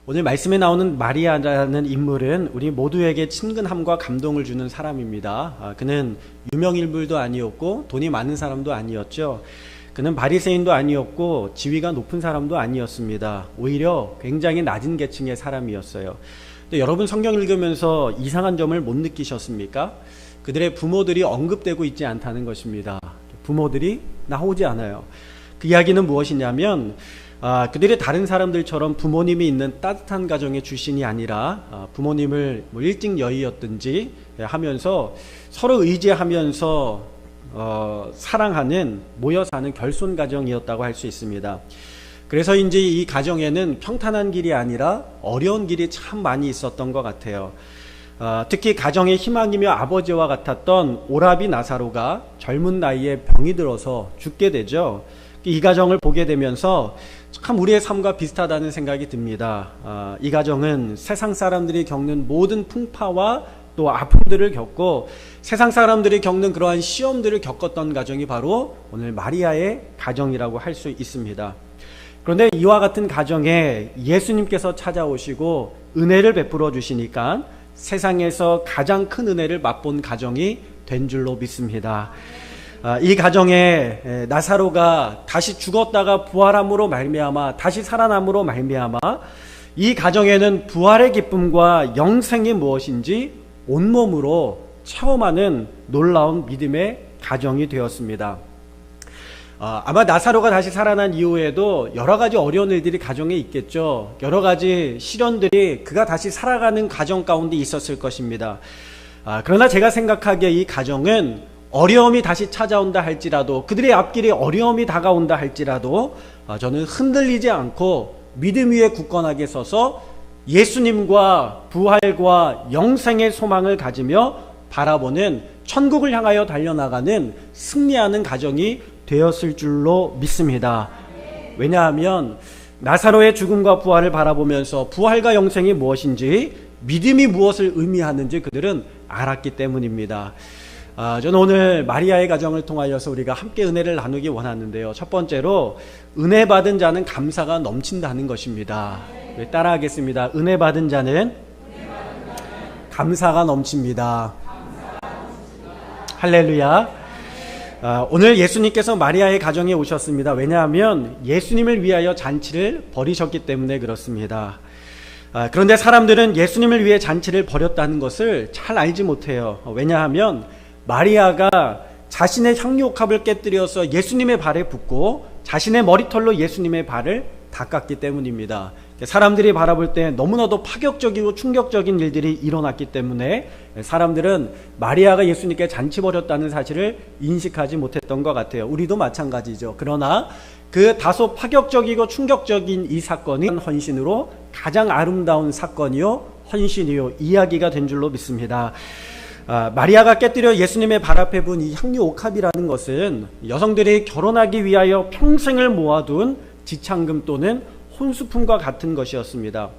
오늘 말씀에 나오는 마리아라는 인물은 우리 모두에게 친근함과 감동을 주는 사람입니다. 그는 유명인물도 아니었고 돈이 많은 사람도 아니었죠. 그는 바리새인도 아니었고 지위가 높은 사람도 아니었습니다. 오히려 굉장히 낮은 계층의 사람이었어요. 근데 여러분 성경 읽으면서 이상한 점을 못 느끼셨습니까? 그들의 부모들이 언급되고 있지 않다는 것입니다. 부모들이 나오지 않아요. 그 이야기는 무엇이냐면 그들이 다른 사람들처럼 부모님이 있는 따뜻한 가정의 출신이 아니라 부모님을 일찍 여의었든지 하면서 서로 의지하면서 사랑하는 모여 사는 결손 가정이었다고 할 수 있습니다. 그래서인지 이 가정에는 평탄한 길이 아니라 어려운 길이 참 많이 있었던 것 같아요. 특히 가정의 희망이며 아버지와 같았던 오라비 나사로가 젊은 나이에 병이 들어서 죽게 되죠. 이 가정을 보게 되면서 참 우리의 삶과 비슷하다는 생각이 듭니다. 이 가정은 세상 사람들이 겪는 모든 풍파와 또 아픔들을 겪고 세상 사람들이 겪는 그러한 시험들을 겪었던 가정이 바로 오늘 마리아의 가정이라고 할 수 있습니다. 그런데 이와 같은 가정에 예수님께서 찾아오시고 은혜를 베풀어 주시니까 세상에서 가장 큰 은혜를 맛본 가정이 된 줄로 믿습니다. 이 가정에 나사로가 다시 죽었다가 부활함으로 말미암아 다시 살아남으로 말미암아 이 가정에는 부활의 기쁨과 영생이 무엇인지 온몸으로 체험하는 놀라운 믿음의 가정이 되었습니다. 아마 나사로가 다시 살아난 이후에도 여러 가지 어려운 일들이 가정에 있겠죠. 여러 가지 시련들이 그가 다시 살아가는 가정 가운데 있었을 것입니다. 그러나 제가 생각하기에 이 가정은 어려움이 다시 찾아온다 할지라도 그들의 앞길에 어려움이 다가온다 할지라도 저는 흔들리지 않고 믿음 위에 굳건하게 서서 예수님과 부활과 영생의 소망을 가지며 바라보는 천국을 향하여 달려나가는 승리하는 가정이 되었을 줄로 믿습니다. 왜냐하면 나사로의 죽음과 부활을 바라보면서 부활과 영생이 무엇인지 믿음이 무엇을 의미하는지 그들은 알았기 때문입니다. 저는 오늘 마리아의 가정을 통하여서 우리가 함께 은혜를 나누기 원하는데요. 첫 번째로 은혜 받은 자는 감사가 넘친다는 것입니다. 따라하겠습니다. 은혜 받은 자는 감사가 넘칩니다. 할렐루야. 오늘 예수님께서 마리아의 가정에 오셨습니다. 왜냐하면 예수님을 위하여 잔치를 벌이셨기 때문에 그렇습니다. 그런데 사람들은 예수님을 위해 잔치를 벌였다는 것을 잘 알지 못해요. 왜냐하면 마리아가 자신의 향유옥합을 깨뜨려서 예수님의 발에 붓고 자신의 머리털로 예수님의 발을 닦았기 때문입니다. 사람들이 바라볼 때 너무나도 파격적이고 충격적인 일들이 일어났기 때문에 사람들은 마리아가 예수님께 잔치 벌였다는 사실을 인식하지 못했던 것 같아요. 우리도 마찬가지죠. 그러나 그 다소 파격적이고 충격적인 이 사건이 헌신으로 가장 아름다운 사건이요 헌신이요 이야기가 된 줄로 믿습니다. 마리아가 깨뜨려 예수님의 발 앞에 분 이 향유옥합이라는 것은 여성들이 결혼하기 위하여 평생을 모아둔 지창금 또는 혼수품과 같은 것이었습니다.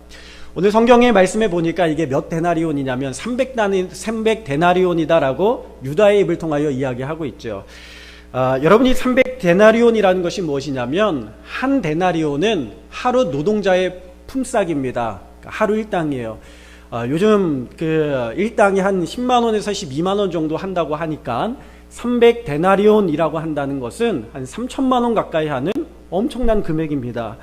오늘 성경의 말씀에 보니까 이게 몇 데나리온이냐면 300데나리온이다라고 유다의 입을 통하여 이야기하고 있죠. 여러분이 300데나리온이라는 것이 무엇이냐면 한 데나리온은 하루 노동자의 품삯입니다. 하루 일당이에요. 요즘 그 일당이 한 10만 원에서 12만 원 정도 한다고 하니까 300데나리온이라고 한다는 것은 한 3천만 원 가까이 하는 엄청난 금액입니다.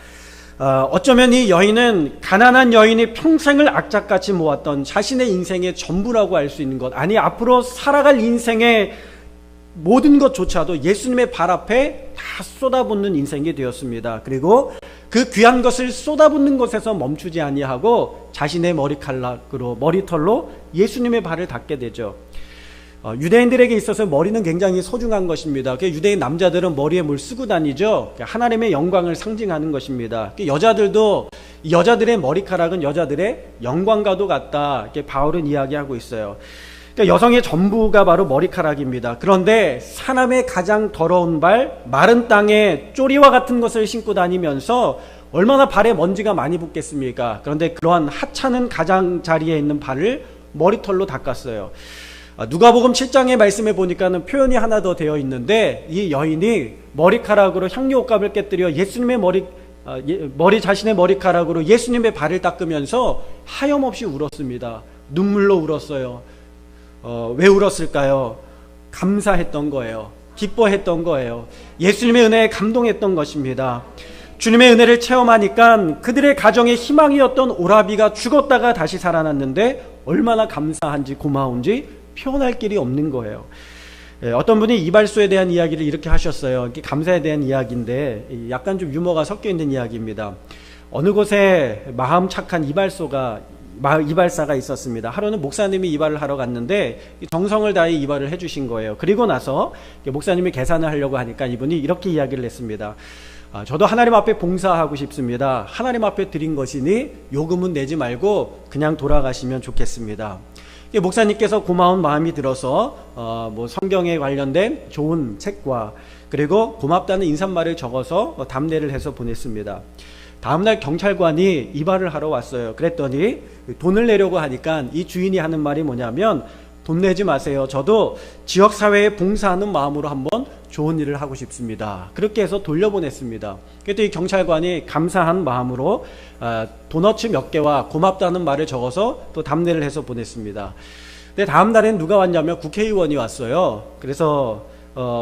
어쩌면 이 여인은 가난한 여인이 평생을 악착같이 모았던 자신의 인생의 전부라고 할 수 있는 것, 아니 앞으로 살아갈 인생의 모든 것조차도 예수님의 발 앞에 다 쏟아붓는 인생이 되었습니다. 그리고 그 귀한 것을 쏟아붓는 것에서 멈추지 아니하고 자신의 머리칼락으로 머리털로 예수님의 발을 닦게 되죠. 유대인들에게 있어서 머리는 굉장히 소중한 것입니다. 유대인 남자들은 머리에 뭘 쓰고 다니죠. 하나님의 영광을 상징하는 것입니다. 여자들도 여자들의 머리카락은 여자들의 영광과도 같다. 이렇게 바울은 이야기하고 있어요. 여성의 전부가 바로 머리카락입니다. 그런데 사람의 가장 더러운 발, 마른 땅에 쪼리와 같은 것을 신고 다니면서 얼마나 발에 먼지가 많이 붙겠습니까? 그런데 그러한 하찮은 가장자리에 있는 발을 머리털로 닦았어요. 누가복음 7장의 말씀에 보니까는 표현이 하나 더 되어 있는데 이 여인이 머리카락으로 향유옥합을 깨뜨려 예수님의 자신의 머리카락으로 예수님의 발을 닦으면서 하염없이 울었습니다. 눈물로 울었어요. 왜 울었을까요? 감사했던 거예요. 기뻐했던 거예요. 예수님의 은혜에 감동했던 것입니다. 주님의 은혜를 체험하니까 그들의 가정의 희망이었던 오라비가 죽었다가 다시 살아났는데 얼마나 감사한지 고마운지 표현할 길이 없는 거예요. 어떤 분이 이발소에 대한 이야기를 이렇게 하셨어요. 이게 감사에 대한 이야기인데 약간 좀 유머가 섞여 있는 이야기입니다. 어느 곳에 마음 착한 이발사가 있었습니다. 하루는 목사님이 이발을 하러 갔는데 정성을 다해 이발을 해주신 거예요. 그리고 나서 목사님이 계산을 하려고 하니까 이분이 이렇게 이야기를 했습니다. 저도 하나님 앞에 봉사하고 싶습니다. 하나님 앞에 드린 것이니 요금은 내지 말고 그냥 돌아가시면 좋겠습니다. 목사님께서 고마운 마음이 들어서 성경에 관련된 좋은 책과 그리고 고맙다는 인사말을 적어서 답례를 해서 보냈습니다. 다음날 경찰관이 이발을 하러 왔어요. 그랬더니 돈을 내려고 하니까 이 주인이 하는 말이 뭐냐면 돈 내지 마세요. 저도 지역사회에 봉사하는 마음으로 한번 좋은 일을 하고 싶습니다. 그렇게 해서 돌려보냈습니다. 그랬더니 이 경찰관이 감사한 마음으로 도너츠 몇 개와 고맙다는 말을 적어서 또 답례를 해서 보냈습니다. 근데 다음 날엔 누가 왔냐면 국회의원이 왔어요. 그래서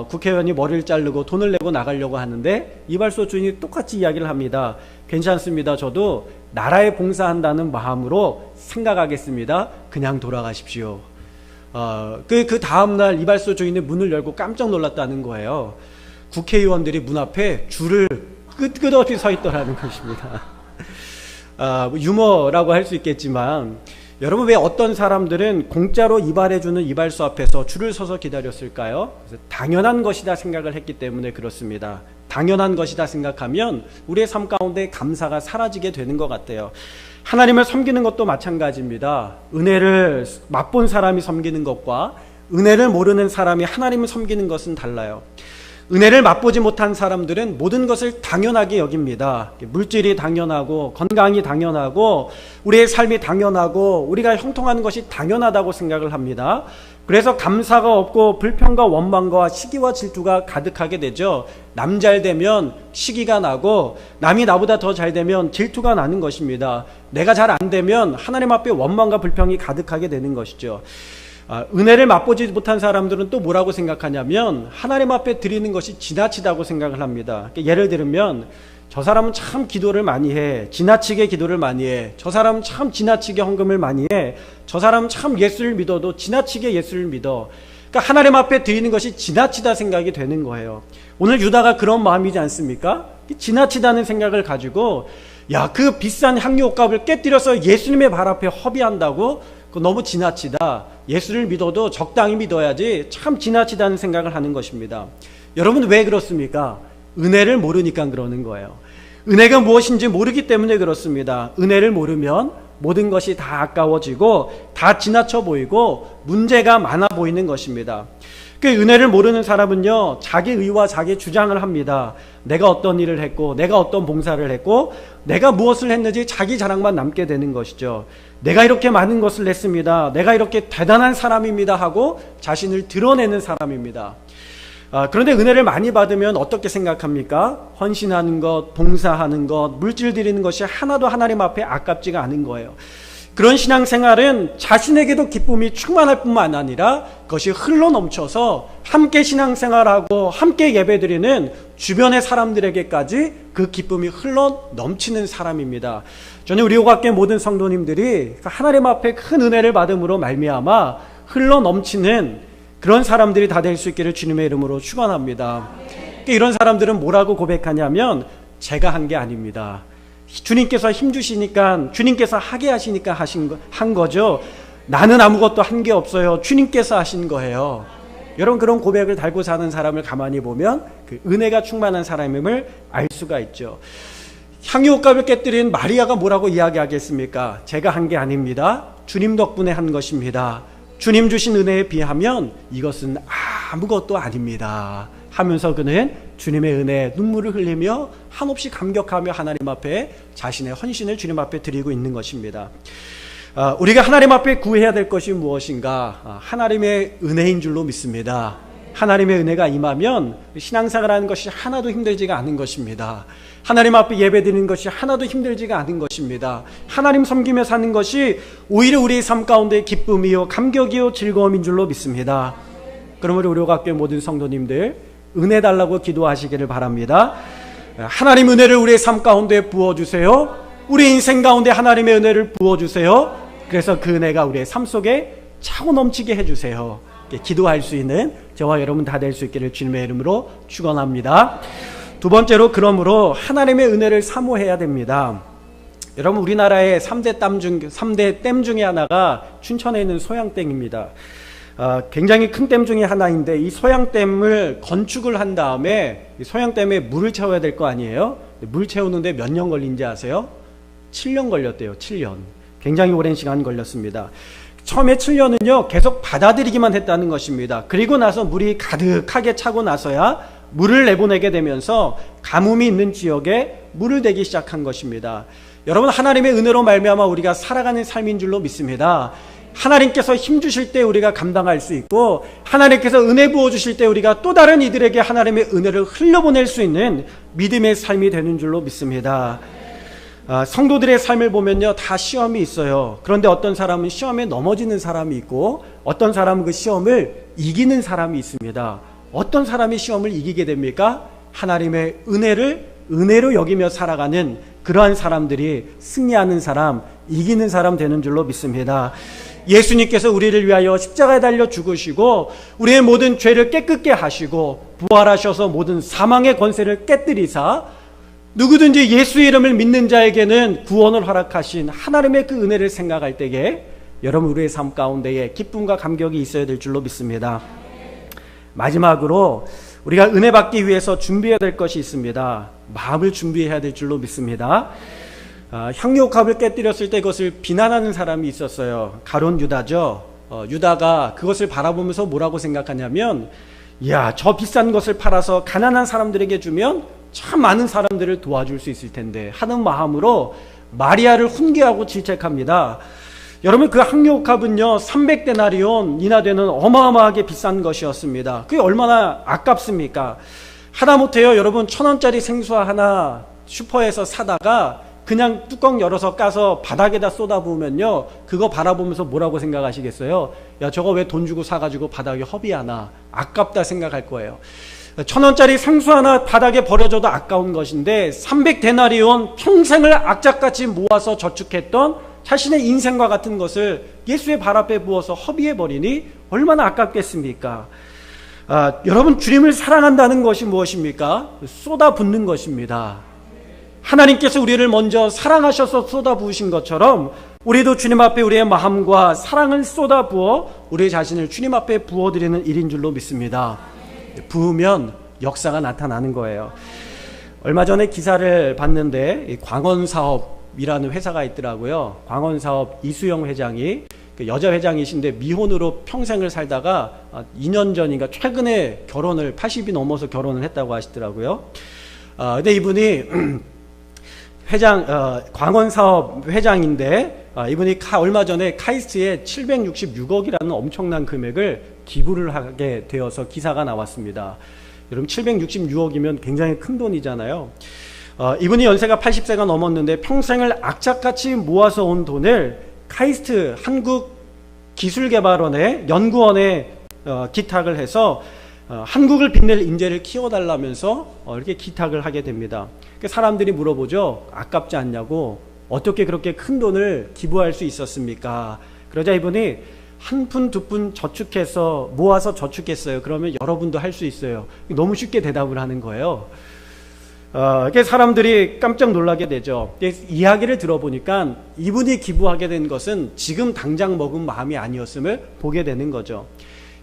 국회의원이 머리를 자르고 돈을 내고 나가려고 하는데 이발소 주인이 똑같이 이야기를 합니다. 괜찮습니다. 저도 나라에 봉사한다는 마음으로 생각하겠습니다. 그냥 돌아가십시오. 그 다음날 이발소 주인이 문을 열고 깜짝 놀랐다는 거예요. 국회의원들이 문 앞에 줄을 끝없이 서 있더라는 것입니다. 유머라고 할 수 있겠지만 여러분, 왜 어떤 사람들은 공짜로 이발해주는 이발소 앞에서 줄을 서서 기다렸을까요? 당연한 것이다 생각을 했기 때문에 그렇습니다. 당연한 것이다 생각하면 우리의 삶 가운데 감사가 사라지게 되는 것 같아요. 하나님을 섬기는 것도 마찬가지입니다. 은혜를 맛본 사람이 섬기는 것과 은혜를 모르는 사람이 하나님을 섬기는 것은 달라요. 은혜를 맛보지 못한 사람들은 모든 것을 당연하게 여깁니다. 물질이 당연하고 건강이 당연하고 우리의 삶이 당연하고 우리가 형통하는 것이 당연하다고 생각을 합니다. 그래서 감사가 없고 불평과 원망과 시기와 질투가 가득하게 되죠. 남 잘 되면 시기가 나고 남이 나보다 더 잘 되면 질투가 나는 것입니다. 내가 잘 안 되면 하나님 앞에 원망과 불평이 가득하게 되는 것이죠. 은혜를 맛보지 못한 사람들은 또 뭐라고 생각하냐면 하나님 앞에 드리는 것이 지나치다고 생각을 합니다. 예를 들면 저 사람은 참 기도를 많이 해. 지나치게 기도를 많이 해. 저 사람은 참 지나치게 헌금을 많이 해. 저 사람은 참 예수를 믿어도 지나치게 예수를 믿어. 그러니까 하나님 앞에 드리는 것이 지나치다 생각이 되는 거예요. 오늘 유다가 그런 마음이지 않습니까? 지나치다는 생각을 가지고 그 비싼 향유옥값을 깨뜨려서 예수님의 발 앞에 허비한다고? 그거 너무 지나치다. 예수를 믿어도 적당히 믿어야지. 참 지나치다는 생각을 하는 것입니다. 여러분, 왜 그렇습니까? 은혜를 모르니까 그러는 거예요. 은혜가 무엇인지 모르기 때문에 그렇습니다. 은혜를 모르면 모든 것이 다 아까워지고 다 지나쳐 보이고 문제가 많아 보이는 것입니다. 그 은혜를 모르는 사람은요, 자기 의와 자기 주장을 합니다. 내가 어떤 일을 했고 내가 어떤 봉사를 했고 내가 무엇을 했는지 자기 자랑만 남게 되는 것이죠. 내가 이렇게 많은 것을 했습니다. 내가 이렇게 대단한 사람입니다 하고 자신을 드러내는 사람입니다. 그런데 은혜를 많이 받으면 어떻게 생각합니까? 헌신하는 것, 봉사하는 것, 물질 드리는 것이 하나도 하나님 앞에 아깝지가 않은 거예요. 그런 신앙생활은 자신에게도 기쁨이 충만할 뿐만 아니라 그것이 흘러넘쳐서 함께 신앙생활하고 함께 예배드리는 주변의 사람들에게까지 그 기쁨이 흘러넘치는 사람입니다. 저는 우리 오각계 모든 성도님들이 하나님 앞에 큰 은혜를 받음으로 말미암아 흘러넘치는 그런 사람들이 다 될 수 있기를 주님의 이름으로 축원합니다. 이런 사람들은 뭐라고 고백하냐면 제가 한 게 아닙니다. 주님께서 힘주시니까 주님께서 하게 하시니까 한 거죠. 나는 아무것도 한 게 없어요. 주님께서 하신 거예요. 여러분, 그런 고백을 달고 사는 사람을 가만히 보면 그 은혜가 충만한 사람임을 알 수가 있죠. 향유옥값을 깨뜨린 마리아가 뭐라고 이야기하겠습니까? 제가 한 게 아닙니다. 주님 덕분에 한 것입니다. 주님 주신 은혜에 비하면 이것은 아무것도 아닙니다 하면서 그는 주님의 은혜에 눈물을 흘리며 한없이 감격하며 하나님 앞에 자신의 헌신을 주님 앞에 드리고 있는 것입니다. 우리가 하나님 앞에 구해야 될 것이 무엇인가? 하나님의 은혜인 줄로 믿습니다. 하나님의 은혜가 임하면 신앙생활하는 것이 하나도 힘들지가 않은 것입니다. 하나님 앞에 예배드리는 것이 하나도 힘들지가 않은 것입니다. 하나님 섬기며 사는 것이 오히려 우리의 삶 가운데 기쁨이요 감격이요 즐거움인 줄로 믿습니다. 그러므로 우리 오각교회 모든 성도님들 은혜 달라고 기도하시기를 바랍니다. 하나님 은혜를 우리의 삶 가운데 부어주세요. 우리 인생 가운데 하나님의 은혜를 부어주세요. 그래서 그 은혜가 우리의 삶 속에 차고 넘치게 해주세요. 기도할 수 있는 저와 여러분 다 될 수 있기를 주님의 이름으로 축원합니다. 두 번째로, 그러므로 하나님의 은혜를 사모해야 됩니다. 여러분, 우리나라의 3대 댐 중에 하나가 춘천에 있는 소양댐입니다. 굉장히 큰 댐 중에 하나인데 이 소양댐을 건축을 한 다음에 이 소양댐에 물을 채워야 될 거 아니에요? 물 채우는데 몇 년 걸린지 아세요? 7년 걸렸대요. 7년. 굉장히 오랜 시간 걸렸습니다. 처음에 7년은요 계속 받아들이기만 했다는 것입니다. 그리고 나서 물이 가득하게 차고 나서야 물을 내보내게 되면서 가뭄이 있는 지역에 물을 대기 시작한 것입니다. 여러분, 하나님의 은혜로 말미암아 우리가 살아가는 삶인 줄로 믿습니다. 하나님께서 힘 주실 때 우리가 감당할 수 있고, 하나님께서 은혜 부어 주실 때 우리가 또 다른 이들에게 하나님의 은혜를 흘려보낼 수 있는 믿음의 삶이 되는 줄로 믿습니다. 성도들의 삶을 보면요 다 시험이 있어요. 그런데 어떤 사람은 시험에 넘어지는 사람이 있고, 어떤 사람은 그 시험을 이기는 사람이 있습니다. 어떤 사람이 시험을 이기게 됩니까? 하나님의 은혜를 은혜로 여기며 살아가는 그러한 사람들이 승리하는 사람, 이기는 사람 되는 줄로 믿습니다. 예수님께서 우리를 위하여 십자가에 달려 죽으시고 우리의 모든 죄를 깨끗게 하시고 부활하셔서 모든 사망의 권세를 깨뜨리사 누구든지 예수의 이름을 믿는 자에게는 구원을 허락하신 하나님의 그 은혜를 생각할 때에 여러분, 우리의 삶 가운데에 기쁨과 감격이 있어야 될 줄로 믿습니다. 마지막으로 우리가 은혜 받기 위해서 준비해야 될 것이 있습니다. 마음을 준비해야 될 줄로 믿습니다. 향유옥합을 깨뜨렸을 때 그것을 비난하는 사람이 있었어요. 가룟 유다죠. 유다가 그것을 바라보면서 뭐라고 생각하냐면, 야, 저 비싼 것을 팔아서 가난한 사람들에게 주면 참 많은 사람들을 도와줄 수 있을 텐데 하는 마음으로 마리아를 훈계하고 질책합니다. 여러분, 그 향유옥합은요 300데나리온이나 되는 어마어마하게 비싼 것이었습니다. 그게 얼마나 아깝습니까? 하다못해요 여러분, 1,000원짜리 생수 하나 슈퍼에서 사다가 그냥 뚜껑 열어서 까서 바닥에다 쏟아부으면요 그거 바라보면서 뭐라고 생각하시겠어요? 야, 저거 왜 돈 주고 사가지고 바닥에 허비하나, 아깝다 생각할 거예요. 1,000원짜리 생수 하나 바닥에 버려져도 아까운 것인데 300데나리온 평생을 악착같이 모아서 저축했던 자신의 인생과 같은 것을 예수의 발 앞에 부어서 허비해버리니 얼마나 아깝겠습니까? 여러분, 주님을 사랑한다는 것이 무엇입니까? 쏟아붓는 것입니다. 하나님께서 우리를 먼저 사랑하셔서 쏟아부으신 것처럼 우리도 주님 앞에 우리의 마음과 사랑을 쏟아부어 우리 자신을 주님 앞에 부어드리는 일인 줄로 믿습니다. 부으면 역사가 나타나는 거예요. 얼마 전에 기사를 봤는데 광원사업이라는 회사가 있더라고요. 광원사업 이수영 회장이, 그 여자 회장이신데 미혼으로 평생을 살다가 2년 전인가 최근에 결혼을, 80이 넘어서 결혼을 했다고 하시더라고요. 근데 이분이 광원사업 회장인데 이분이 얼마 전에 카이스트에 766억이라는 엄청난 금액을 기부를 하게 되어서 기사가 나왔습니다. 여러분, 766억이면 굉장히 큰 돈이잖아요. 이분이 연세가 80세가 넘었는데 평생을 악착같이 모아서 온 돈을 카이스트 한국기술개발원의 연구원에 기탁을 해서 한국을 빛낼 인재를 키워달라면서 이렇게 기탁을 하게 됩니다. 사람들이 물어보죠. 아깝지 않냐고. 어떻게 그렇게 큰 돈을 기부할 수 있었습니까? 그러자 이분이 한 푼, 두 푼 저축해서 모아서 저축했어요. 그러면 여러분도 할 수 있어요. 너무 쉽게 대답을 하는 거예요. 사람들이 깜짝 놀라게 되죠. 이야기를 들어보니까 이분이 기부하게 된 것은 지금 당장 먹은 마음이 아니었음을 보게 되는 거죠.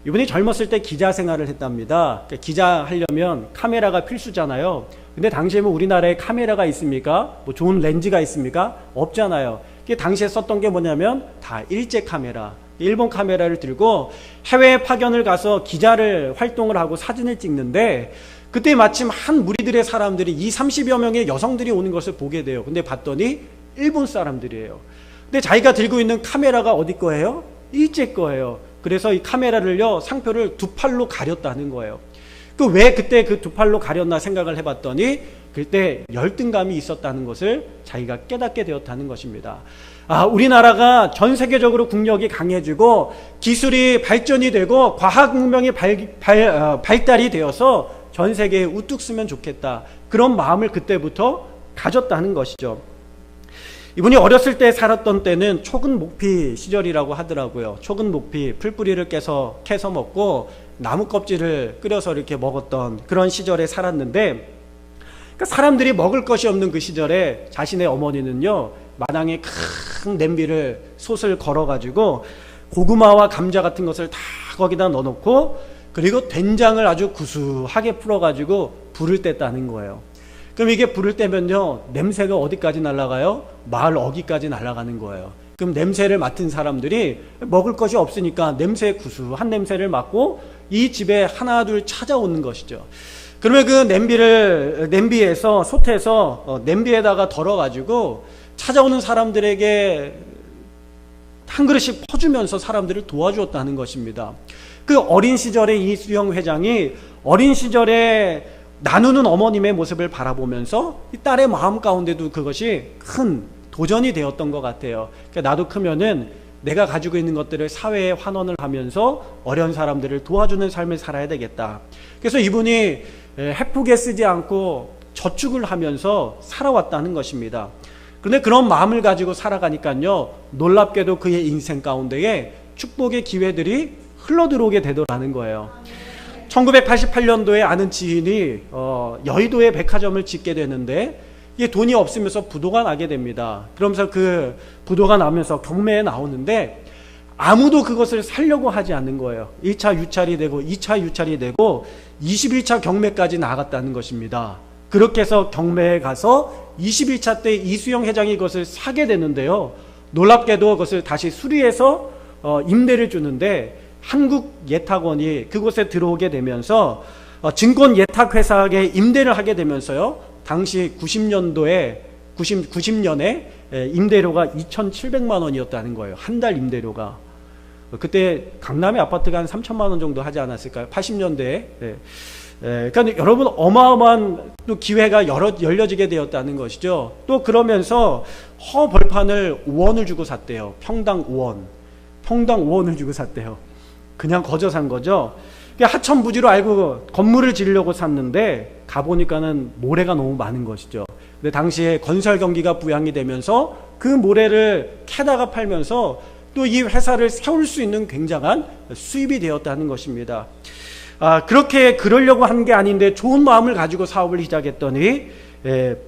이분이 젊었을 때 기자 생활을 했답니다. 기자 하려면 카메라가 필수잖아요. 근데 당시에 뭐 우리나라에 카메라가 있습니까? 뭐 좋은 렌즈가 있습니까? 없잖아요. 당시에 썼던 게 뭐냐면 다 일제 카메라, 일본 카메라를 들고 해외 파견을 가서 기자를 활동을 하고 사진을 찍는데, 그때 마침 한 무리들의 사람들이 20-30여 명의 여성들이 오는 것을 보게 돼요. 근데 봤더니 일본 사람들이에요. 근데 자기가 들고 있는 카메라가 어디 거예요? 일제 거예요. 그래서 이 카메라를요, 상표를 두 팔로 가렸다는 거예요. 왜 그때 그 두 팔로 가렸나 생각을 해봤더니 그때 열등감이 있었다는 것을 자기가 깨닫게 되었다는 것입니다. 우리나라가 전 세계적으로 국력이 강해지고 기술이 발전이 되고 과학 문명이 발달이 되어서 전 세계에 우뚝 서면 좋겠다. 그런 마음을 그때부터 가졌다는 것이죠. 이분이 어렸을 때 살았던 때는 초근 목피 시절이라고 하더라고요. 초근 목피, 풀뿌리를 캐서 먹고 나무 껍질을 끓여서 이렇게 먹었던 그런 시절에 살았는데, 그러니까 사람들이 먹을 것이 없는 그 시절에 자신의 어머니는요, 마당에 큰 냄비를 솥을 걸어가지고 고구마와 감자 같은 것을 다 거기다 넣어놓고, 그리고 된장을 아주 구수하게 풀어가지고 불을 뗐다는 거예요. 그럼 이게 불을 떼면요, 냄새가 어디까지 날아가요? 마을 어귀까지 날아가는 거예요. 그럼 냄새를 맡은 사람들이 먹을 것이 없으니까 냄새, 구수한 냄새를 맡고 이 집에 하나 둘 찾아오는 것이죠. 그러면 그 냄비에서 솥에서 냄비에다가 덜어가지고 찾아오는 사람들에게 한 그릇씩 퍼주면서 사람들을 도와주었다는 것입니다. 그 어린 시절에 이수영 회장이 어린 시절에 나누는 어머님의 모습을 바라보면서 이 딸의 마음 가운데도 그것이 큰 도전이 되었던 것 같아요. 그러니까 나도 크면은 내가 가지고 있는 것들을 사회에 환원을 하면서 어려운 사람들을 도와주는 삶을 살아야 되겠다. 그래서 이분이 헤프게 쓰지 않고 저축을 하면서 살아왔다는 것입니다. 그런데 그런 마음을 가지고 살아가니까요, 놀랍게도 그의 인생 가운데에 축복의 기회들이 흘러들어오게 되더라는 거예요. 1988년도에 아는 지인이 여의도에 백화점을 짓게 되는데 이게 돈이 없으면서 부도가 나게 됩니다. 그러면서 그 부도가 나면서 경매에 나오는데 아무도 그것을 살려고 하지 않는 거예요. 1차 유찰이 되고 2차 유찰이 되고 21차 경매까지 나갔다는 것입니다. 그렇게 해서 경매에 가서 21차 때 이수영 회장이 그것을 사게 되는데요, 놀랍게도 그것을 다시 수리해서 임대를 주는데 한국예탁원이 그곳에 들어오게 되면서 증권예탁회사에 임대를 하게 되면서요, 당시 90년에 임대료가 2,700만 원이었다는 거예요. 한 달 임대료가. 그때 강남의 아파트가 한 3천만 원 정도 하지 않았을까요? 80년대에. 그러니까 여러분, 어마어마한 또 기회가 열려지게 되었다는 것이죠. 또 그러면서 벌판을 5원을 주고 샀대요. 평당 5원을 주고 샀대요. 그냥 거저 산 거죠. 하천부지로 알고 건물을 지으려고 샀는데 가보니까는 모래가 너무 많은 것이죠. 근데 당시에 건설 경기가 부양이 되면서 그 모래를 캐다가 팔면서 또 이 회사를 세울 수 있는 굉장한 수입이 되었다는 것입니다. 그렇게 그러려고 한 게 아닌데 좋은 마음을 가지고 사업을 시작했더니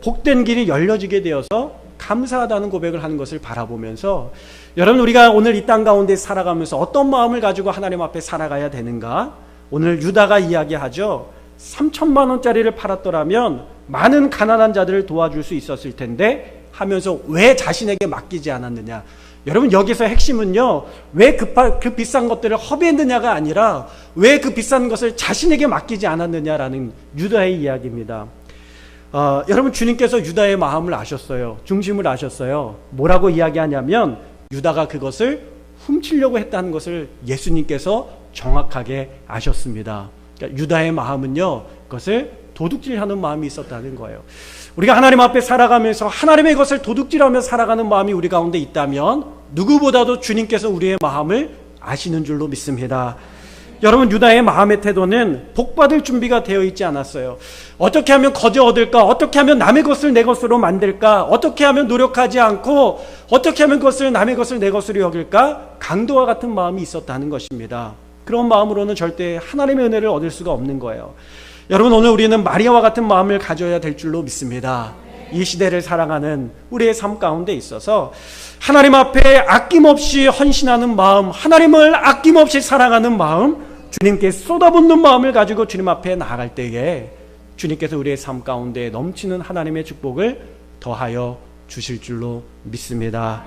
복된 길이 열려지게 되어서 감사하다는 고백을 하는 것을 바라보면서, 여러분, 우리가 오늘 이 땅 가운데 살아가면서 어떤 마음을 가지고 하나님 앞에 살아가야 되는가? 오늘 유다가 이야기하죠. 3천만 원짜리를 팔았더라면 많은 가난한 자들을 도와줄 수 있었을 텐데 하면서 왜 자신에게 맡기지 않았느냐? 여러분, 여기서 핵심은요, 왜 그 비싼 것들을 허비했느냐가 아니라 왜 그 비싼 것을 자신에게 맡기지 않았느냐라는 유다의 이야기입니다. 여러분, 주님께서 유다의 마음을 아셨어요. 중심을 아셨어요. 뭐라고 이야기하냐면 유다가 그것을 훔치려고 했다는 것을 예수님께서 정확하게 아셨습니다. 그러니까 유다의 마음은요, 그것을 도둑질하는 마음이 있었다는 거예요. 우리가 하나님 앞에 살아가면서 하나님의 것을 도둑질하며 살아가는 마음이 우리 가운데 있다면 누구보다도 주님께서 우리의 마음을 아시는 줄로 믿습니다. 여러분, 유다의 마음의 태도는 복받을 준비가 되어 있지 않았어요. 어떻게 하면 거저 얻을까? 어떻게 하면 남의 것을 내 것으로 만들까? 어떻게 하면 노력하지 않고 어떻게 하면 남의 것을 내 것으로 여길까? 강도와 같은 마음이 있었다는 것입니다. 그런 마음으로는 절대 하나님의 은혜를 얻을 수가 없는 거예요. 여러분, 오늘 우리는 마리아와 같은 마음을 가져야 될 줄로 믿습니다. 이 시대를 살아가는 우리의 삶 가운데 있어서 하나님 앞에 아낌없이 헌신하는 마음, 하나님을 아낌없이 사랑하는 마음, 주님께 쏟아붓는 마음을 가지고 주님 앞에 나아갈 때에 주님께서 우리의 삶 가운데 넘치는 하나님의 축복을 더하여 주실 줄로 믿습니다.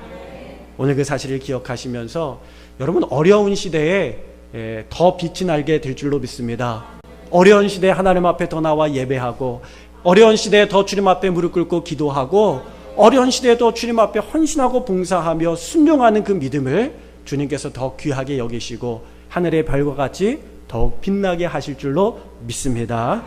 오늘 그 사실을 기억하시면서 여러분, 어려운 시대에 더 빛이 나게 될 줄로 믿습니다. 어려운 시대에 하나님 앞에 더 나와 예배하고, 어려운 시대에 더 주님 앞에 무릎 꿇고 기도하고, 어려운 시대에 더 주님 앞에 헌신하고 봉사하며 순종하는 그 믿음을 주님께서 더 귀하게 여기시고 하늘의 별과 같이 더욱 빛나게 하실 줄로 믿습니다.